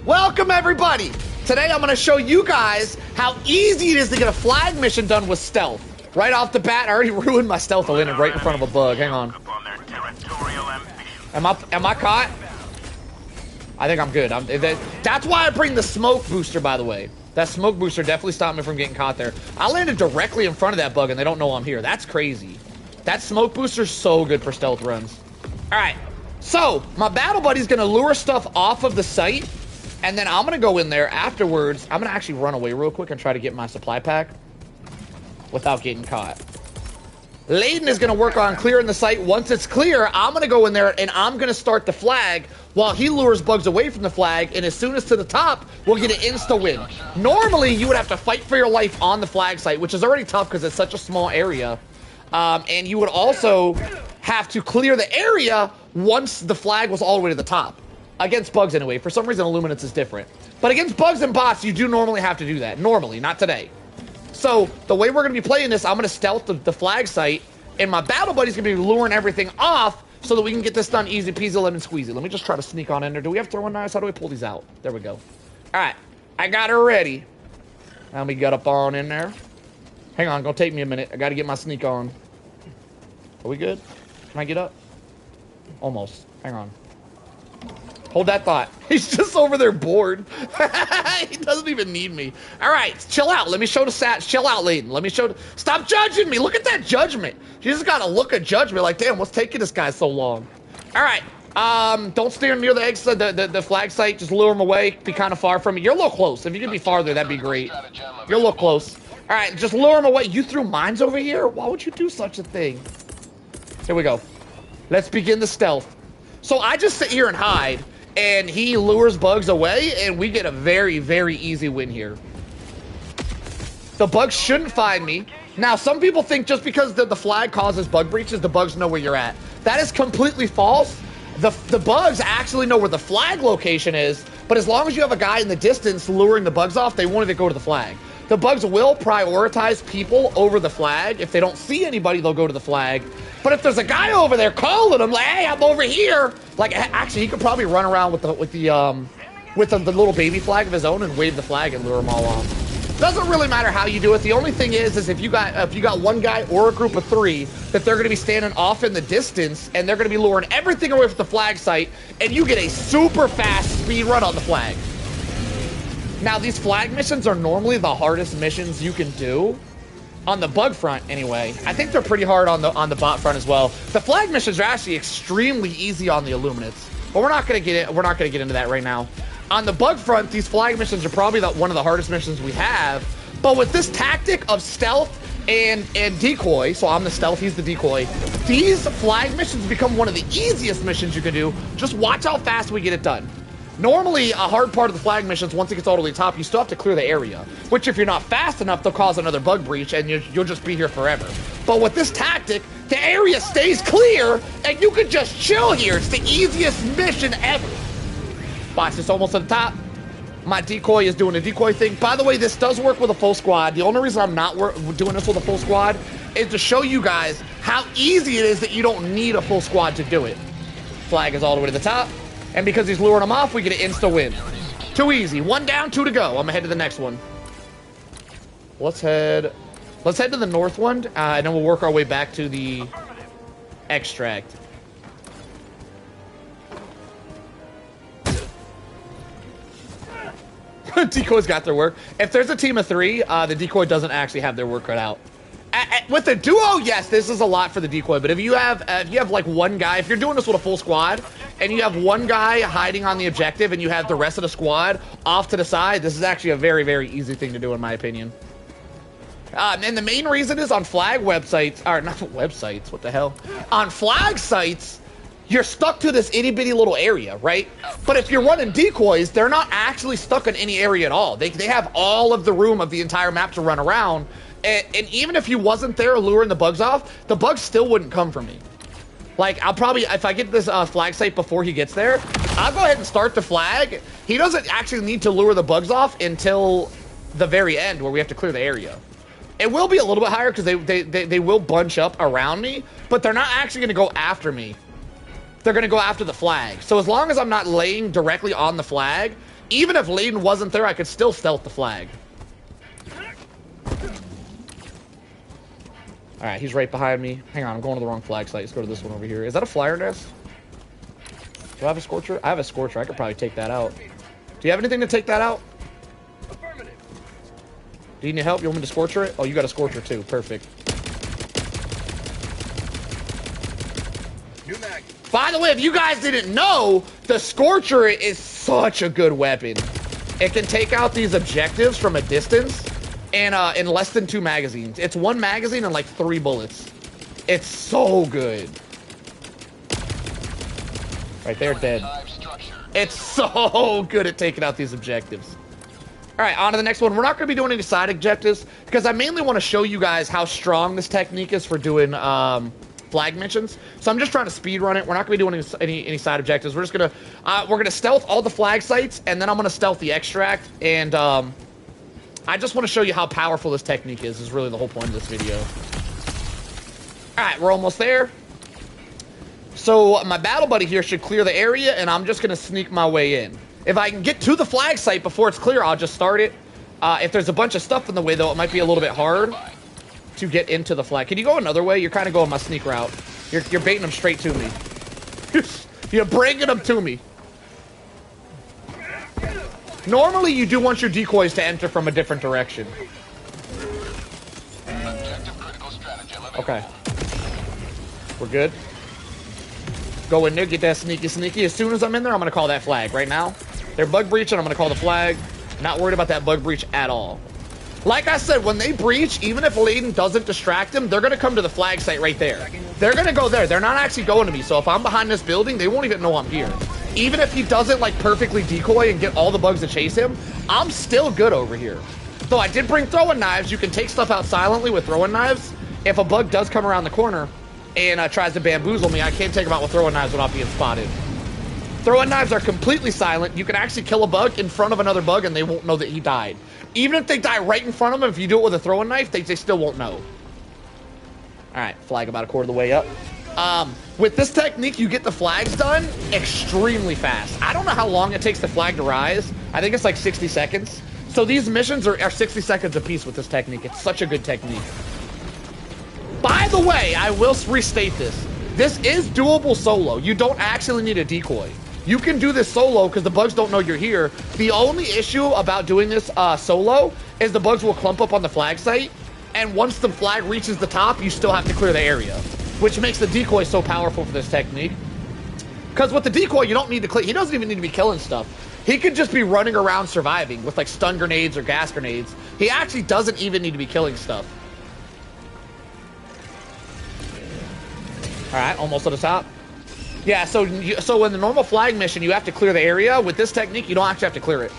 Welcome everybody! Today I'm gonna show you guys how easy it is to get a flag mission done with stealth. Right off the bat, I already ruined my stealth. I landed right in front of a bug. Hang on. Am I caught? I think I'm good. That's why I bring the smoke booster, by the way. That smoke booster definitely stopped me from getting caught there. I landed directly in front of that bug and they don't know I'm here. That's crazy. That smoke booster's so good for stealth runs. Alright, so my battle buddy's gonna lure stuff off of the site, and then I'm gonna go in there afterwards. I'm gonna actually run away real quick and try to get my supply pack without getting caught. Layden is gonna work on clearing the site. Once it's clear, I'm gonna go in there and I'm gonna start the flag while he lures bugs away from the flag, and as soon as to the top, we'll get an insta win. Normally, you would have to fight for your life on the flag site, which is already tough because it's such a small area. And you would also have to clear the area once the flag was all the way to the top. Against bugs anyway. For some reason, Illuminance is different. But against bugs and bots, you do normally have to do that. Normally, not today. So, the way we're going to be playing this, I'm going to stealth the flag site, and my battle buddy's going to be luring everything off so that we can get this done easy peasy lemon squeezy. Let me just try to sneak on in there. Do we have throwing knives? How do we pull these out? There we go. Alright, I got her ready. Now we got up on in there. Hang on, gonna take me a minute. I got to get my sneak on. Are we good? Can I get up? Almost. Hang on. Hold that thought. He's just over there bored. He doesn't even need me. All right, chill out. Let me show the stats. Chill out, Layden. Let me show. Stop judging me. Look at that judgment. You just got to look at judgment like, damn, what's taking this guy so long? All right. Don't steer near the flag site. Just lure him away. Be kind of far from me. You're a little close. If you could be farther, that'd be great. You're a little close. All right, just lure him away. You threw mines over here? Why would you do such a thing? Here we go. Let's begin the stealth. So I just sit here and hide, and he lures bugs away, and we get a very, very easy win here. The bugs shouldn't find me. Now, some people think just because the flag causes bug breaches, the bugs know where you're at. That is completely false. The bugs actually know where the flag location is, but as long as you have a guy in the distance luring the bugs off, they won't even go to the flag. The bugs will prioritize people over the flag. If they don't see anybody, they'll go to the flag. But if there's a guy over there calling them, like, hey, I'm over here. Like, actually, he could probably run around with the little baby flag of his own and wave the flag and lure them all off. Doesn't really matter how you do it. The only thing is if you got one guy or a group of three, that they're going to be standing off in the distance and they're going to be luring everything away from the flag site, and you get a super fast speed run on the flag. Now, these flag missions are normally the hardest missions you can do. On the bug front, anyway. I think they're pretty hard on the bot front as well. The flag missions are actually extremely easy on the Illuminates. But we're not gonna get into that right now. On the bug front, these flag missions are probably one of the hardest missions we have. But with this tactic of stealth and decoy, so I'm the stealth, he's the decoy, these flag missions become one of the easiest missions you can do. Just watch how fast we get it done. Normally, a hard part of the flag missions, once it gets all the way to the top, you still have to clear the area. Which, if you're not fast enough, they'll cause another bug breach, and you'll just be here forever. But with this tactic, the area stays clear, and you can just chill here. It's the easiest mission ever. Watch, it's almost at the top. My decoy is doing a decoy thing. By the way, this does work with a full squad. The only reason I'm not doing this with a full squad is to show you guys how easy it is that you don't need a full squad to do it. Flag is all the way to the top. And because he's luring them off, we get an insta win. Too easy. 1 down, 2 to go. I'm gonna head to the next one. Let's head to the north one, and then we'll work our way back to the extract. Decoys got their work. If there's a team of 3, the decoy doesn't actually have their work cut out. With the duo, yes, this is a lot for the decoy. But if you have like one guy, if you're doing this with a full squad, and you have one guy hiding on the objective, and you have the rest of the squad off to the side, this is actually a very, very easy thing to do, in my opinion. And the main reason is on flag websites, or not websites, what the hell? On flag sites, you're stuck to this itty bitty little area, right? But if you're running decoys, they're not actually stuck in any area at all. They have all of the room of the entire map to run around. And even if he wasn't there luring the bugs off, the bugs still wouldn't come for me. Like, I'll probably, if I get this flag site before he gets there, I'll go ahead and start the flag. He doesn't actually need to lure the bugs off until the very end where we have to clear the area. It will be a little bit higher because they will bunch up around me, but they're not actually going to go after me. They're going to go after the flag. So as long as I'm not laying directly on the flag, Even if Layden wasn't there, I could still stealth the flag. Alright, he's right behind me. Hang on, I'm going to the wrong flag site. Let's go to this one over here. Is that a flyer nest? Do I have a Scorcher? I have a Scorcher. I could probably take that out. Do you have anything to take that out? Do you need help? You want me to Scorcher it? Oh, you got a Scorcher too. Perfect. New mag. By the way, if you guys didn't know, the Scorcher is such a good weapon. It can take out these objectives from a distance and in less than 2 magazines. It's 1 magazine and like 3 bullets. It's so good. Right there, dead. It's so good at taking out these objectives. All right, on to the next one. We're not going to be doing any side objectives because I mainly want to show you guys how strong this technique is for doing flag missions. So I'm just trying to speed run it. We're not going to be doing any side objectives. We're just going to stealth all the flag sites, and then I'm going to stealth the extract. And I just want to show you how powerful this technique is really the whole point of this video. All right, we're almost there. So my battle buddy here should clear the area, and I'm just going to sneak my way in. If I can get to the flag site before it's clear, I'll just start it. If there's a bunch of stuff in the way, though, it might be a little bit hard to get into the flag. Can you go another way? You're kind of going my sneak route. You're baiting them straight to me. You're bringing them to me. Normally, you do want your decoys to enter from a different direction. Okay. We're good. Go in there, get that sneaky. As soon as I'm in there, I'm going to call that flag right now. They're bug breaching, I'm going to call the flag. Not worried about that bug breach at all. Like I said, when they breach, even if Layden doesn't distract them, they're going to come to the flag site right there. They're going to go there. They're not actually going to me. So if I'm behind this building, they won't even know I'm here. Even if he doesn't like perfectly decoy and get all the bugs to chase him, I'm still good over here. Though I did bring throwing knives. You can take stuff out silently with throwing knives. If a bug does come around the corner and tries to bamboozle me, I can't take him out with throwing knives without being spotted. Throwing knives are completely silent. You can actually kill a bug in front of another bug and they won't know that he died. Even if they die right in front of them, if you do it with a throwing knife, they still won't know. Alright, flag about a quarter of the way up. With this technique, you get the flags done extremely fast. I don't know how long it takes the flag to rise. I think it's like 60 seconds. So these missions are 60 seconds apiece with this technique. It's such a good technique. By the way, I will restate this. This is doable solo. You don't actually need a decoy. You can do this solo because the bugs don't know you're here. The only issue about doing this solo is the bugs will clump up on the flag site. And once the flag reaches the top, you still have to clear the area, which makes the decoy so powerful for this technique. Because with the decoy, you don't need to clear. He doesn't even need to be killing stuff. He could just be running around surviving with like stun grenades or gas grenades. He actually doesn't even need to be killing stuff. All right, almost to the top. Yeah, so in the normal flag mission, you have to clear the area. With this technique, you don't actually have to clear it.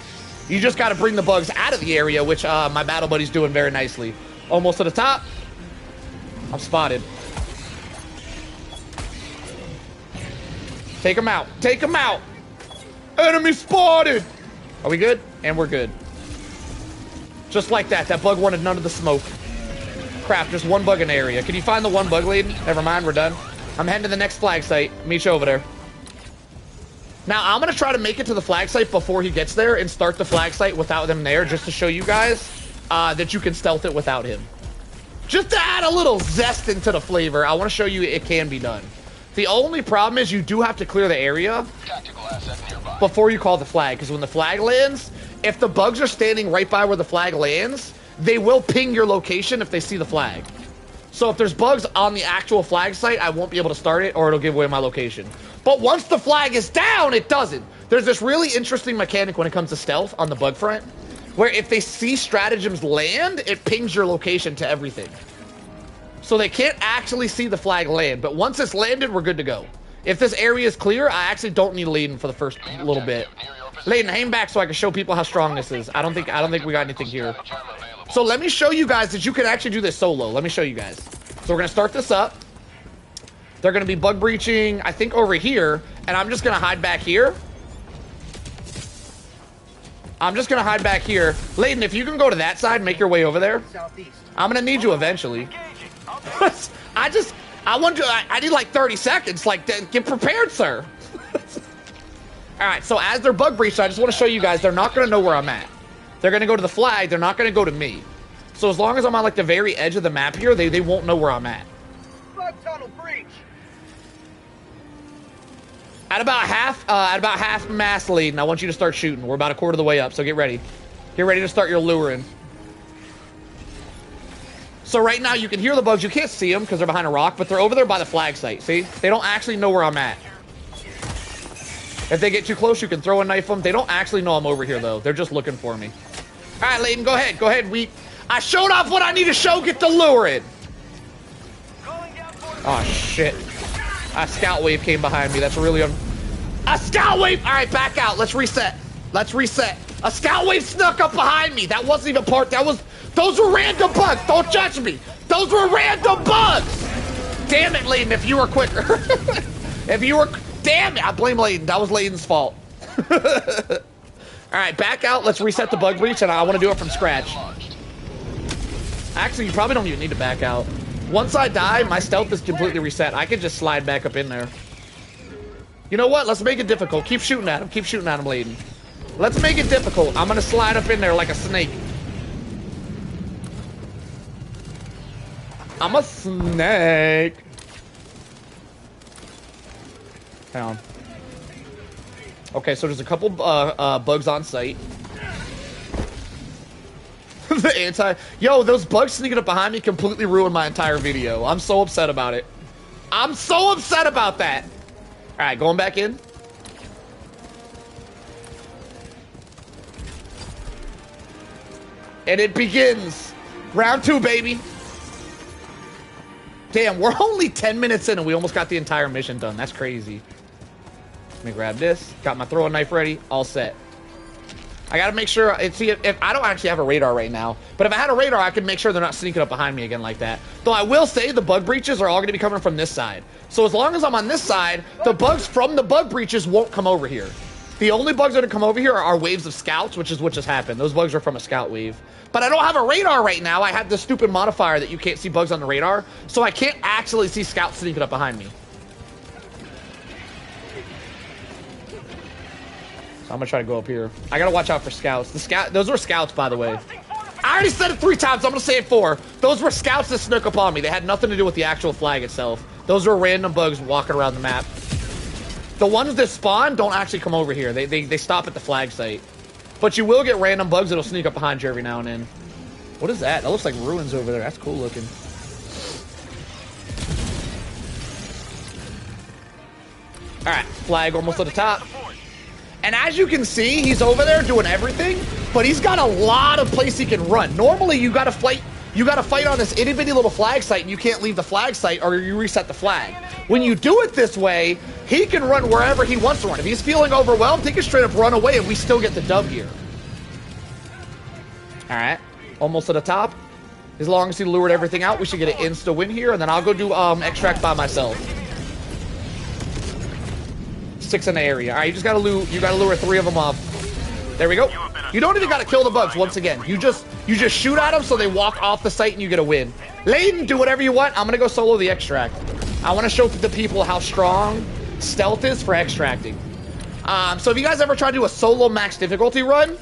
You just got to bring the bugs out of the area, which my battle buddy's doing very nicely. Almost to the top. I'm spotted. Take him out. Take him out. Enemy spotted. Are we good? And we're good. Just like that. That bug wanted none of the smoke. Crap, just one bug in the area. Can you find the one bug, Layden? Never mind, we're done. I'm heading to the next flag site. Meet you over there. Now, I'm going to try to make it to the flag site before he gets there and start the flag site without him there, just to show you guys that you can stealth it without him. Just to add a little zest into the flavor, I want to show you it can be done. The only problem is you do have to clear the area before you call the flag, because when the flag lands, if the bugs are standing right by where the flag lands, they will ping your location if they see the flag. So if there's bugs on the actual flag site, I won't be able to start it, or it'll give away my location. But once the flag is down, it doesn't. There's this really interesting mechanic when it comes to stealth on the bug front, where if they see stratagems land, it pings your location to everything. So they can't actually see the flag land, but once it's landed, we're good to go. If this area is clear, I actually don't need Layden for the first little bit. Layden, hang back so I can show people how strong this is. I don't think we got anything here. So let me show you guys that you can actually do this solo. Let me show you guys. So we're gonna start this up. They're gonna be bug breaching, I think, over here, and I'm just gonna hide back here. I'm just gonna hide back here. Layden, if you can go to that side, make your way over there. I'm gonna need you eventually. I need like 30 seconds. Like, get prepared, sir. All right, so as they're bug breached, I just want to show you guys, they're not going to know where I'm at. They're going to go to the flag. They're not going to go to me. So as long as I'm on, like, the very edge of the map here, they won't know where I'm at. Bug tunnel breach. At about half mass lead, and I want you to start shooting. We're about a quarter of the way up, so get ready. Get ready to start your luring. So right now, you can hear the bugs. You can't see them because they're behind a rock, but they're over there by the flag site, see? They don't actually know where I'm at. If they get too close, you can throw a knife them. They don't actually know I'm over here, though. They're just looking for me. All right, Layden, go ahead. Go ahead. I showed off what I need to show. Get the lure in. Oh, shit. A scout wave came behind me. That's really... A scout wave! All right, back out. Let's reset. Let's reset. A scout wave snuck up behind me. That wasn't even part... Those were random bugs. Don't judge me. Those were random bugs. Damn it, Layden, if you were quicker. If you were... Damn it, I blame Layden. That was Layden's fault. All right, back out. Let's reset the bug breach, and I want to do it from scratch. Actually, you probably don't even need to back out. Once I die, my stealth is completely reset. I can just slide back up in there. You know what? Let's make it difficult. Keep shooting at him. Keep shooting at him, Layden. Let's make it difficult. I'm going to slide up in there like a snake. I'm a snake. Hang on. Okay, so there's a couple bugs on site. Yo, those bugs sneaking up behind me completely ruined my entire video. I'm so upset about it. I'm so upset about that. All right, going back in. And it begins. Round 2, baby. Damn, we're only 10 minutes in and we almost got the entire mission done. That's crazy. Let me grab this. Got my throwing knife ready. All set. I gotta make sure, see, if I don't actually have a radar right now, but if I had a radar, I could make sure they're not sneaking up behind me again like that. Though I will say the bug breaches are all gonna be coming from this side. So as long as I'm on this side, the bugs from the bug breaches won't come over here. The only bugs that come over here are waves of scouts, which is what just happened. Those bugs are from a scout wave. But I don't have a radar right now. I have this stupid modifier that you can't see bugs on the radar, so I can't actually see scouts sneaking up behind me. So I'm gonna try to go up here. I gotta watch out for scouts. Those were scouts, by the way. I already said it 3 times. I'm gonna say it 4. Those were scouts that snuck up on me. They had nothing to do with the actual flag itself. Those were random bugs walking around the map. The ones that spawn don't actually come over here. They stop at the flag site. But you will get random bugs that'll sneak up behind you every now and then. What is that? That looks like ruins over there. That's cool looking. All right, flag almost at the top. And as you can see, he's over there doing everything, but he's got a lot of place he can run. Normally, you gotta fight on this itty bitty little flag site, and you can't leave the flag site or you reset the flag. When you do it this way, he can run wherever he wants to run. If he's feeling overwhelmed, he can straight up run away, and we still get the dub here. All right, almost to the top. As long as he lured everything out, we should get an insta win here, and then I'll go do extract by myself. 6 in the area. All right, you gotta lure 3 of them up. There we go. You don't even gotta kill the bugs once again. You just shoot at them so they walk off the site and you get a win. Layden, do whatever you want. I'm gonna go solo the extract. I want to show the people how strong stealth is for extracting. So if you guys ever try to do a solo max difficulty run,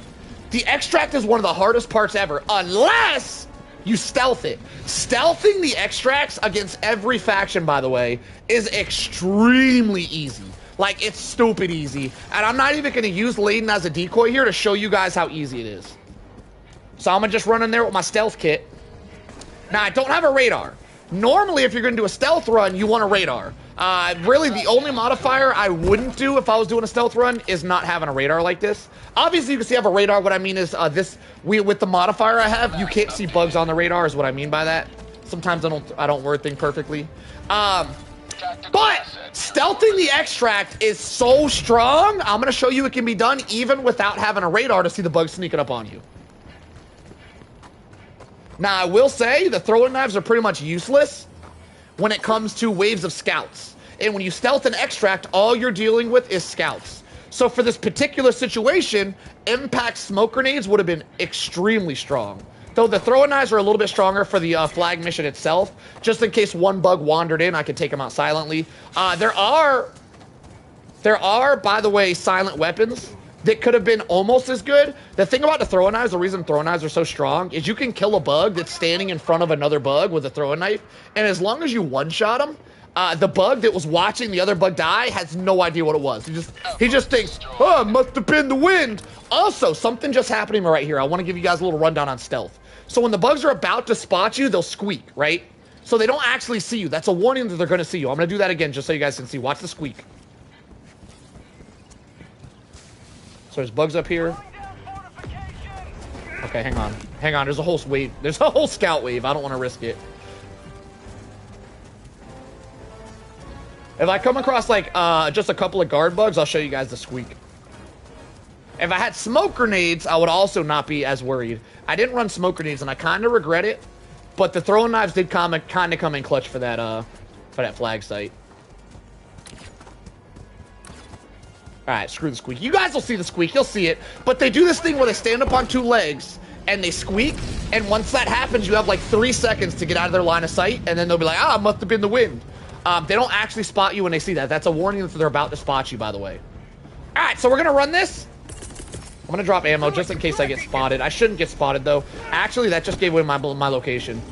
the extract is one of the hardest parts ever, unless you stealth it. Stealthing the extracts against every faction, by the way, is extremely easy. Like, it's stupid easy. And I'm not even going to use Layden as a decoy here to show you guys how easy it is. So I'm going to just run in there with my stealth kit. Now, I don't have a radar. Normally, if you're going to do a stealth run, you want a radar. Really, the only modifier I wouldn't do if I was doing a stealth run is not having a radar like this. Obviously, you can see I have a radar. What I mean is, with the modifier I have, you can't see bugs on the radar is what I mean by that. Sometimes I don't word things perfectly. But stealthing the extract is so strong, I'm going to show you it can be done even without having a radar to see the bugs sneaking up on you. Now, I will say the throwing knives are pretty much useless when it comes to waves of scouts. And when you stealth an extract, all you're dealing with is scouts. So for this particular situation, impact smoke grenades would have been extremely strong. Though the throwing knives are a little bit stronger for the flag mission itself. Just in case one bug wandered in, I could take them out silently. There are There are, by the way, silent weapons that could have been almost as good. The thing about the throwing knives, the reason throwing knives are so strong, is you can kill a bug that's standing in front of another bug with a throwing knife, and as long as you one-shot them, the bug that was watching the other bug die has no idea what it was. He just thinks, oh, it must have been the wind. Also, something just happened to me right here. I want to give you guys a little rundown on stealth. So when the bugs are about to spot you, they'll squeak, right? So they don't actually see you. That's a warning that they're going to see you. I'm going to do that again just so you guys can see. Watch the squeak. So there's bugs up here. Okay, hang on. Hang on, there's a whole wave. There's a whole scout wave. I don't want to risk it. If I come across, like, just a couple of guard bugs, I'll show you guys the squeak. If I had smoke grenades, I would also not be as worried. I didn't run smoke grenades, and I kind of regret it. But the throwing knives did kind of come in clutch for that flag site. Alright, screw the squeak. You guys will see the squeak. You'll see it. But they do this thing where they stand up on two legs, and they squeak. And once that happens, you have like 3 seconds to get out of their line of sight. And then they'll be like, ah, it must have been the wind. They don't actually spot you when they see that. That's a warning that they're about to spot you, by the way. Alright, so we're going to run this. I'm going to drop ammo just in case I get spotted. I shouldn't get spotted, though. Actually, that just gave away my location.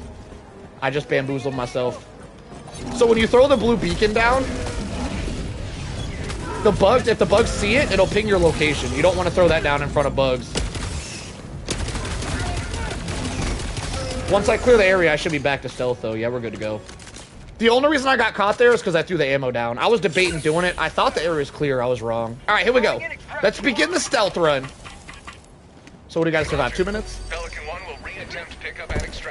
I just bamboozled myself. So when you throw the blue beacon down, the bugs, if the bugs see it, it'll ping your location. You don't want to throw that down in front of bugs. Once I clear the area, I should be back to stealth, though. Yeah, we're good to go. The only reason I got caught there is because I threw the ammo down. I was debating doing it. I thought the area was clear. I was wrong. All right, here we go. Let's begin the stealth run. So what do you got to survive? 2 minutes?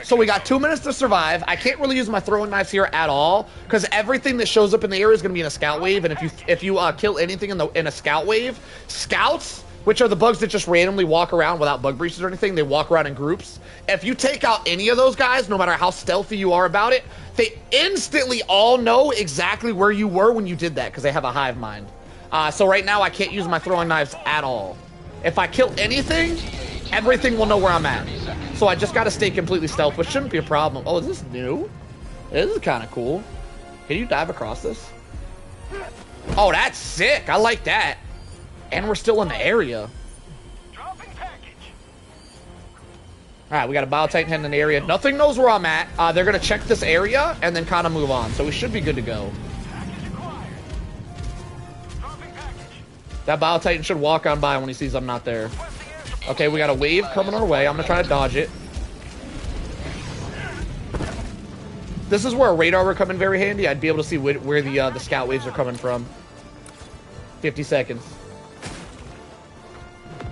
So we got 2 minutes to survive. I can't really use my throwing knives here at all because everything that shows up in the area is going to be in a scout wave. And if you kill anything in a scout wave, scouts, which are the bugs that just randomly walk around without bug breaches or anything, they walk around in groups. If you take out any of those guys, no matter how stealthy you are about it, they instantly all know exactly where you were when you did that because they have a hive mind. So right now I can't use my throwing knives at all. If I kill anything, everything will know where I'm at. So I just got to stay completely stealth, which shouldn't be a problem. Oh, is this new? This is kind of cool. Can you dive across this? Oh, that's sick. I like that. And we're still in the area. All right, we got a Biotitan heading in the area. Nothing knows where I'm at. They're going to check this area and then kind of move on. So we should be good to go. That Biotitan should walk on by when he sees I'm not there. Okay, we got a wave coming our way. I'm going to try to dodge it. This is where a radar would come in very handy. I'd be able to see where the scout waves are coming from. 50 seconds.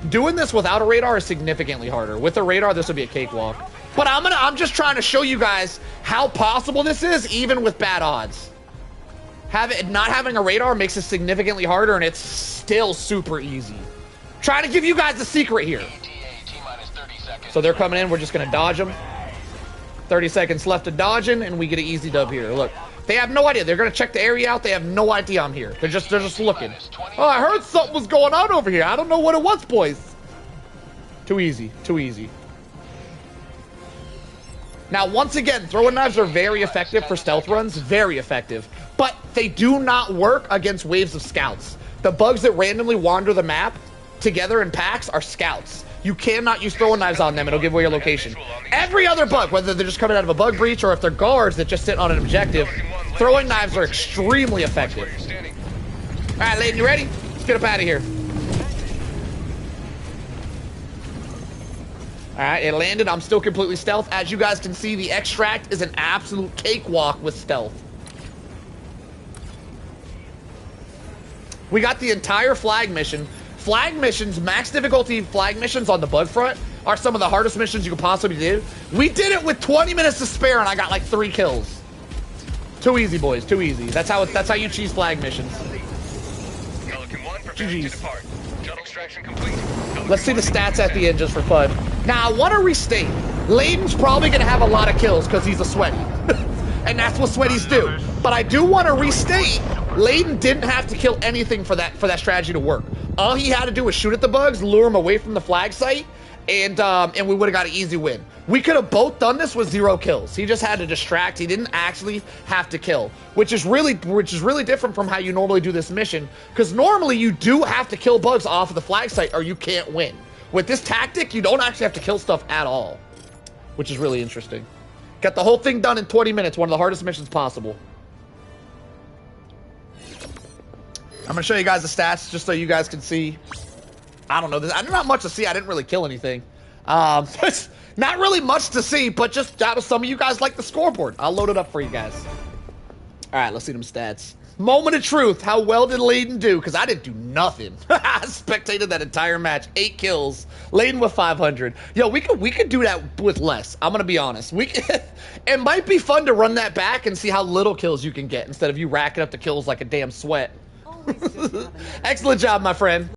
Doing this without a radar is significantly harder. With a radar, this would be a cakewalk. But I'm just trying to show you guys how possible this is, even with bad odds. Not having a radar makes it significantly harder, and it's still super easy. Trying to give you guys the secret here. So they're coming in. We're just going to dodge them. 30 seconds left to dodging, and we get an easy dub here. Look, they have no idea. They're going to check the area out. They have no idea I'm here. They're just looking. Oh, I heard something was going on over here. I don't know what it was, boys. Too easy. Too easy. Now, once again, throwing knives are very effective for stealth runs. Very effective. But they do not work against waves of scouts. The bugs that randomly wander the map together in packs are scouts. You cannot use throwing knives on them. It'll give away your location. Every other bug, whether they're just coming out of a bug breach or if they're guards that just sit on an objective, throwing knives are extremely effective. All right, Layden, you ready? Let's get up out of here. All right, it landed. I'm still completely stealth. As you guys can see, the extract is an absolute cakewalk with stealth. We got the entire flag mission. Flag missions, max difficulty flag missions on the bug front are some of the hardest missions you could possibly do. We did it with 20 minutes to spare, and I got like 3 kills. Too easy, boys. Too easy. That's how you cheese flag missions. GG's. Let's see the stats at the end just for fun. Now, I want to restate. Layden's probably going to have a lot of kills because he's a sweaty. And that's what sweaties do. But I do want to restate, Layden didn't have to kill anything for that strategy to work. All he had to do was shoot at the bugs, lure them away from the flag site, and we would have got an easy win. We could have both done this with 0 kills. He just had to distract. He didn't actually have to kill, which is really different from how you normally do this mission, because normally you do have to kill bugs off of the flag site or you can't win. With this tactic, you don't actually have to kill stuff at all, which is really interesting. Got the whole thing done in 20 minutes, one of the hardest missions possible. I'm gonna show you guys the stats just so you guys can see. I don't know, there's not much to see. I didn't really kill anything. Not really much to see, but just that was some of you guys like the scoreboard. I'll load it up for you guys. All right, let's see them stats. Moment of truth. How well did Layden do? Because I didn't do nothing. I spectated that entire match. 8 kills. Layden with 500. Yo, we could do that with less. I'm gonna be honest. It might be fun to run that back and see how little kills you can get instead of you racking up the kills like a damn sweat. Excellent job, my friend.